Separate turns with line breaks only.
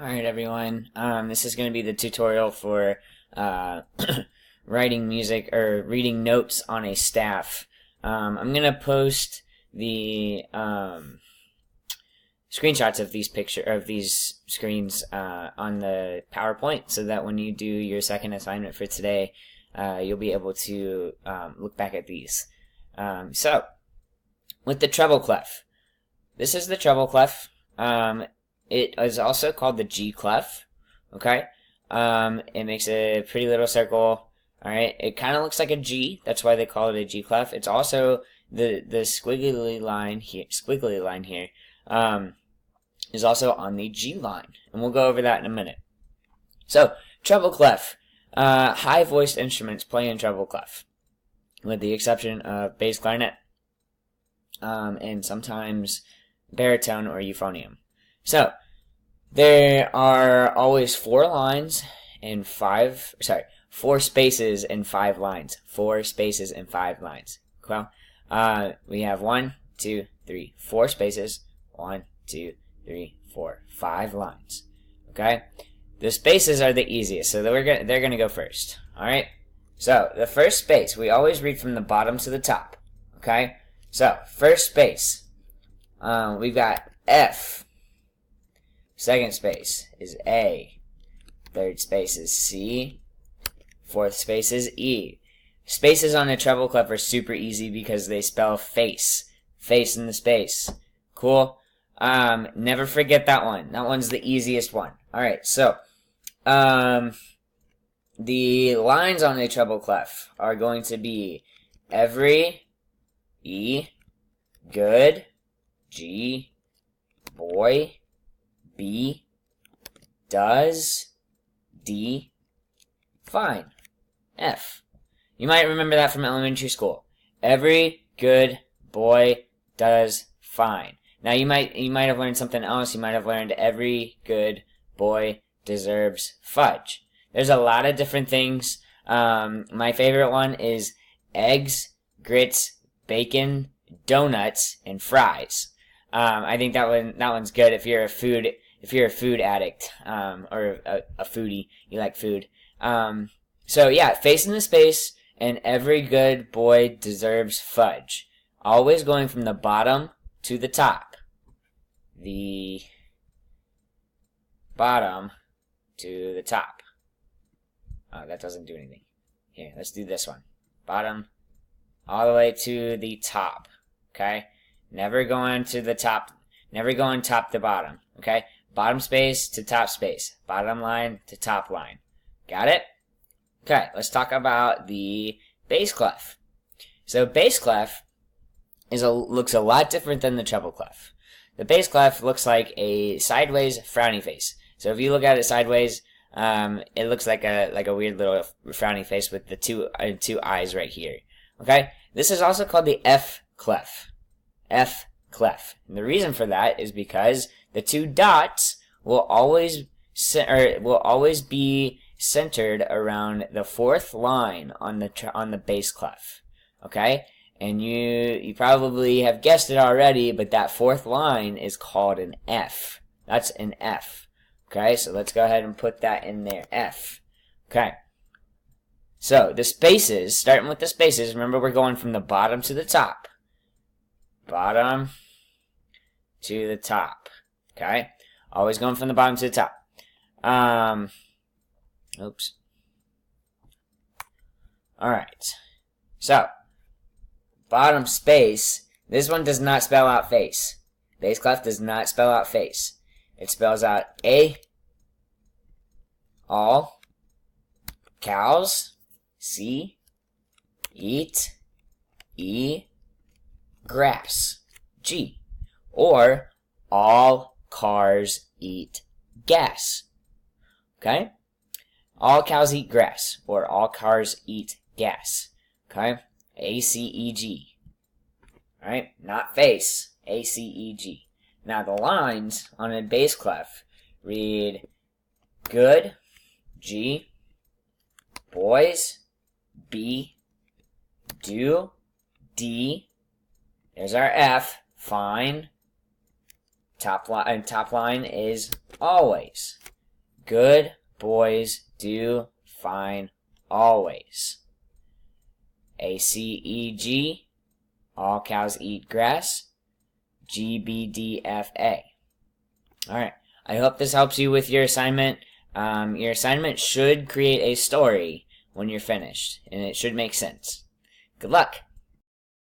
Alright everyone, this is going to be the tutorial for writing music or reading notes on a staff. I'm going to post the screenshots of these screens on the PowerPoint so that when you do your second assignment for today, you'll be able to look back at these. So, with the treble clef. This is the treble clef. It is also called the G clef, okay? It makes a pretty little circle, alright? It kind of looks like a G, that's why they call it a G clef. It's also, the squiggly line here, is also on the G line, and we'll go over that in a minute. So, treble clef. High-voiced instruments play in treble clef, with the exception of bass clarinet, and sometimes baritone or euphonium. So, there are always four spaces and 5 lines. 4 spaces and 5 lines. Well, we have 1, 2, 3, 4 spaces. 1, 2, 3, 4, 5 lines. Okay? The spaces are the easiest, so they're gonna go first. Alright? So, the first space, we always read from the bottom to the top. Okay? So, first space. We've got F. Second space is A. Third space is C. Fourth space is E. Spaces on a treble clef are super easy because they spell face. Face in the space. Cool? Never forget that one. That one's the easiest one. Alright, so, the lines on a treble clef are going to be every, E, good, G, boy, B, does, D, fine, F. You might remember that from elementary school. Every good boy does fine. Now you might have learned something else. You might have learned every good boy deserves fudge. There's a lot of different things. My favorite one is eggs, grits, bacon, donuts, and fries. I think that one's good if you're a food addict, or a foodie, you like food. So yeah, face in the space, and every good boy deserves fudge. Always going from the bottom to the top. The bottom to the top. Oh, that doesn't do anything. Here, let's do this one. Bottom, all the way to the top. Okay? Never going to the top. Never going top to bottom. Okay? Bottom space to top space. Bottom line to top line. Got it? Okay, let's talk about the bass clef. So bass clef looks a lot different than the treble clef. The bass clef looks like a sideways frowny face. So if you look at it sideways, it looks like a weird little frowny face with the two eyes right here. Okay? This is also called the F clef. F clef. And the reason for that is because the 2 dots will always be centered around the 4th line on the bass clef. Okay? And you probably have guessed it already, but that 4th line is called an F. That's an F. Okay? So let's go ahead and put that in there. F. Okay. So, the spaces, starting with the spaces, remember we're going from the bottom to the top. Bottom to the top. Okay? Always going from the bottom to the top. Oops. Alright. So, bottom space, this one does not spell out face. Bass clef does not spell out face. It spells out A, all, cows, C, eat, E, grass, G, or all cars eat gas. Okay? All cows eat grass, or all cars eat gas. Okay? A, C, E, G. Alright? Not face. A, C, E, G. Now the lines on a bass clef read good, G, boys, B, do, D, there's our F, fine, top line is always. Good boys do fine always. ACEG, all cows eat grass. GBDFA. Alright, I hope this helps you with your assignment. Your assignment should create a story when you're finished, and it should make sense. Good luck!